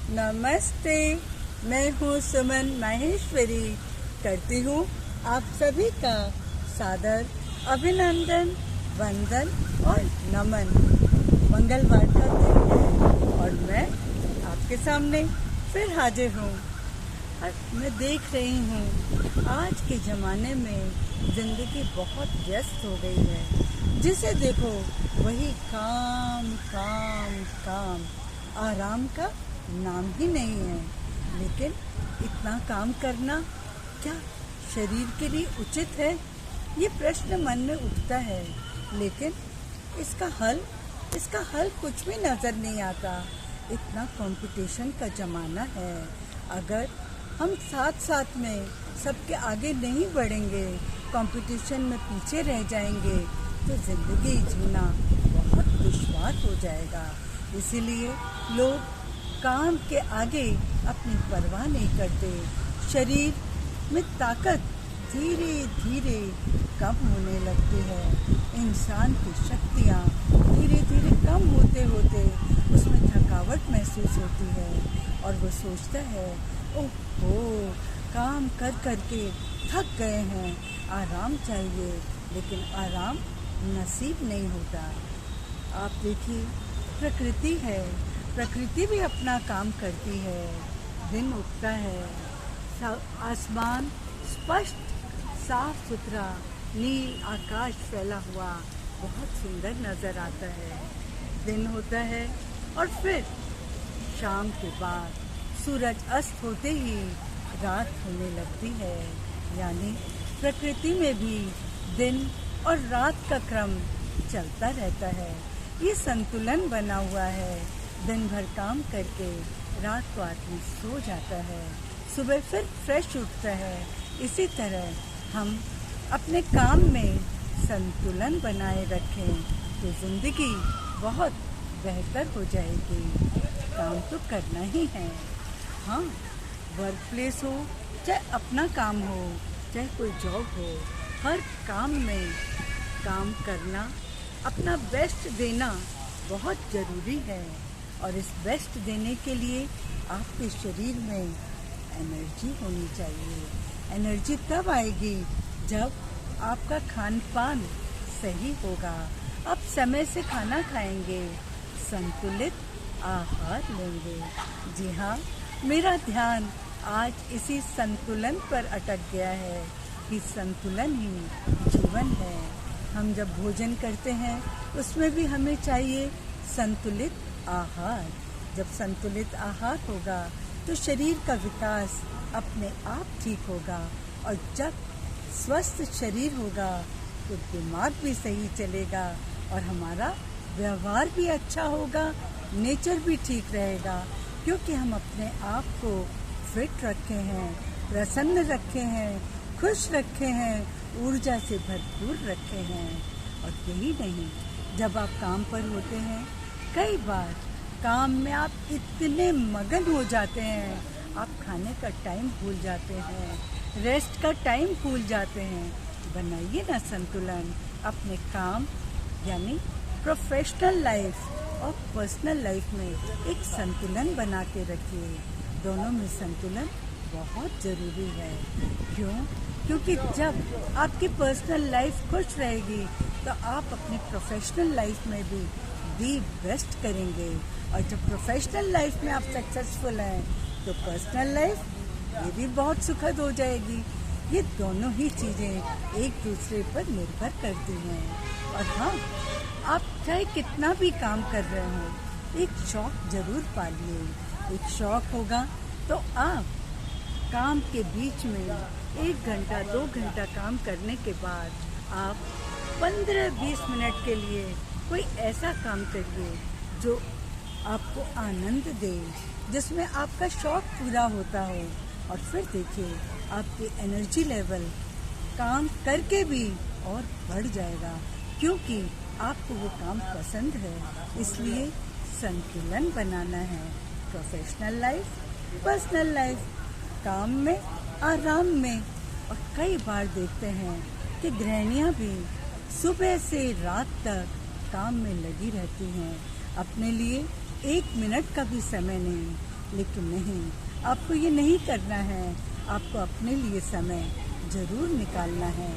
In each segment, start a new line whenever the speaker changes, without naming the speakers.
नमस्ते, मैं हूँ सुमन माहेश्वरी। करती हूँ आप सभी का सादर अभिनंदन, वंदन और नमन। मंगलवार का दिन है और मैं आपके सामने फिर हाजिर हूँ। और मैं देख रही हूँ आज के ज़माने में ज़िंदगी बहुत व्यस्त हो गई है। जिसे देखो वही काम काम काम, आराम का नाम ही नहीं है। लेकिन इतना काम करना क्या शरीर के लिए उचित है? ये प्रश्न मन में उठता है, लेकिन इसका हल कुछ भी नज़र नहीं आता। इतना कंपटीशन का ज़माना है, अगर हम साथ साथ में सबके आगे नहीं बढ़ेंगे, कंपटीशन में पीछे रह जाएंगे, तो ज़िंदगी जीना बहुत दुश्वार हो जाएगा। इसीलिए लोग काम के आगे अपनी परवाह नहीं करते। शरीर में ताकत धीरे धीरे कम होने लगती है। इंसान की शक्तियाँ धीरे धीरे कम होते होते उसमें थकावट महसूस होती है और वो सोचता है, ओहो, काम कर कर के थक गए हैं, आराम चाहिए। लेकिन आराम नसीब नहीं होता। आप देखिए, प्रकृति है, प्रकृति भी अपना काम करती है। दिन उगता है, आसमान स्पष्ट साफ सुथरा, नील आकाश फैला हुआ बहुत सुंदर नज़र आता है। दिन होता है और फिर शाम के बाद सूरज अस्त होते ही रात होने लगती है। यानी प्रकृति में भी दिन और रात का क्रम चलता रहता है। ये संतुलन बना हुआ है। दिन भर काम करके रात को आदमी सो जाता है, सुबह फिर फ्रेश उठता है। इसी तरह हम अपने काम में संतुलन बनाए रखें तो ज़िंदगी बहुत बेहतर हो जाएगी। काम तो करना ही है। हाँ, वर्क प्लेस हो, चाहे अपना काम हो, चाहे कोई जॉब हो, हर काम में काम करना, अपना बेस्ट देना बहुत ज़रूरी है। और इस बेस्ट देने के लिए आपके शरीर में एनर्जी होनी चाहिए। एनर्जी तब आएगी जब आपका खान पान सही होगा। आप समय से खाना खाएंगे, संतुलित आहार लेंगे। जी हाँ, मेरा ध्यान आज इसी संतुलन पर अटक गया है कि संतुलन ही जीवन है। हम जब भोजन करते हैं उसमें भी हमें चाहिए संतुलित आहार। जब संतुलित आहार होगा तो शरीर का विकास अपने आप ठीक होगा, और जब स्वस्थ शरीर होगा तो दिमाग भी सही चलेगा और हमारा व्यवहार भी अच्छा होगा, नेचर भी ठीक रहेगा, क्योंकि हम अपने आप को फिट रखे हैं, प्रसन्न रखे हैं, खुश रखे हैं, ऊर्जा से भरपूर रखे हैं। और यही नहीं, जब आप काम पर होते हैं, कई बार काम में आप इतने मगन हो जाते हैं, आप खाने का टाइम भूल जाते हैं, रेस्ट का टाइम भूल जाते हैं। बनाइए ना संतुलन अपने काम यानी प्रोफेशनल लाइफ और पर्सनल लाइफ में। एक संतुलन बना के रखिए। दोनों में संतुलन बहुत ज़रूरी है। क्यों? क्योंकि जब आपकी पर्सनल लाइफ खुश रहेगी तो आप अपने प्रोफेशनल लाइफ में भी दी बेस्ट करेंगे। और जब प्रोफेशनल लाइफ में आप सक्सेसफुल हैं तो पर्सनल लाइफ ये भी बहुत सुखद हो जाएगी। ये दोनों ही चीज़ें एक दूसरे पर निर्भर करती हैं। और हाँ, आप चाहे कितना भी काम कर रहे हो, एक शौक जरूर पालिए। एक शौक होगा तो आप काम के बीच में 1 घंटा 2 घंटा काम करने के बाद आप 15-20 मिनट के लिए कोई ऐसा काम करिए जो आपको आनंद दे, जिसमें आपका शौक पूरा होता हो। और फिर देखिए, आपकी एनर्जी लेवल काम करके भी और बढ़ जाएगा, क्योंकि आपको वो काम पसंद है। इसलिए संतुलन बनाना है। प्रोफेशनल लाइफ, पर्सनल लाइफ, काम में, आराम में। और कई बार देखते हैं कि गृहिणियाँ भी सुबह से रात तक काम में लगी रहती हैं, अपने लिए 1 मिनट का भी समय नहीं। लेकिन नहीं, आपको ये नहीं करना है। आपको अपने लिए समय ज़रूर निकालना है।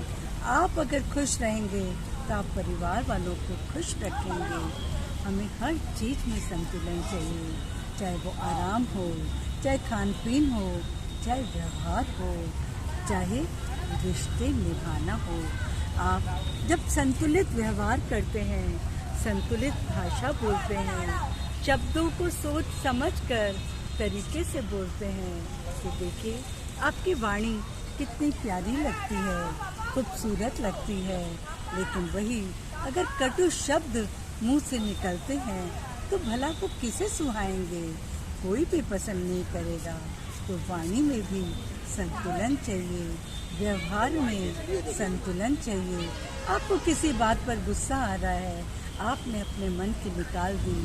आप अगर खुश रहेंगे तो आप परिवार वालों को खुश रखेंगे। हमें हर चीज़ में संतुलन चाहिए, चाहे वो आराम हो, चाहे खान पीन हो, चाहे व्यवहार हो, चाहे रिश्ते निभाना हो। आप जब संतुलित व्यवहार करते हैं, संतुलित भाषा बोलते हैं, शब्दों को सोच समझकर तरीके से बोलते हैं, तो देखिए आपकी वाणी कितनी प्यारी लगती है, खूबसूरत लगती है। लेकिन वही अगर कटु शब्द मुंह से निकलते हैं तो भला वो किसे सुहाएंगे? कोई भी पसंद नहीं करेगा। तो वाणी में भी संतुलन चाहिए, व्यवहार में संतुलन चाहिए। आपको किसी बात पर गुस्सा आ रहा है, आपने अपने मन की निकाल दी,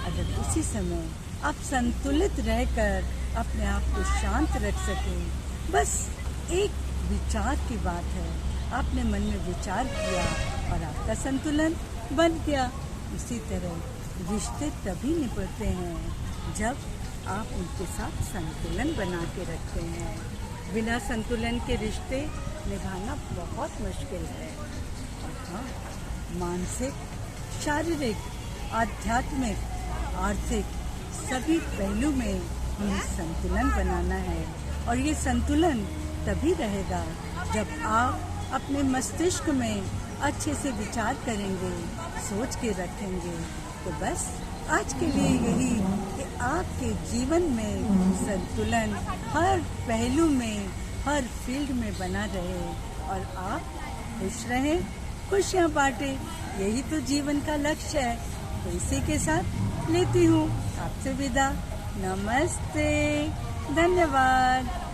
अगर उसी समय आप संतुलित रहकर अपने आप को शांत रख सकें, बस एक विचार की बात है, आपने मन में विचार किया और आपका संतुलन बन गया। इसी तरह रिश्ते तभी निभते हैं जब आप उनके साथ संतुलन बना के रखते हैं। बिना संतुलन के रिश्ते निभाना बहुत मुश्किल है। और हाँ, मानसिक, शारीरिक, आध्यात्मिक, आर्थिक सभी पहलू में हमें संतुलन बनाना है। और ये संतुलन तभी रहेगा जब आप अपने मस्तिष्क में अच्छे से विचार करेंगे, सोच के रखेंगे। तो बस आज के लिए यही कि आपके जीवन में संतुलन हर पहलू में, हर फील्ड में बना रहे और आप खुश रहें, खुशियाँ बांटें। यही तो जीवन का लक्ष्य है। तो इसी के साथ लेती हूँ आपसे विदा। नमस्ते, धन्यवाद।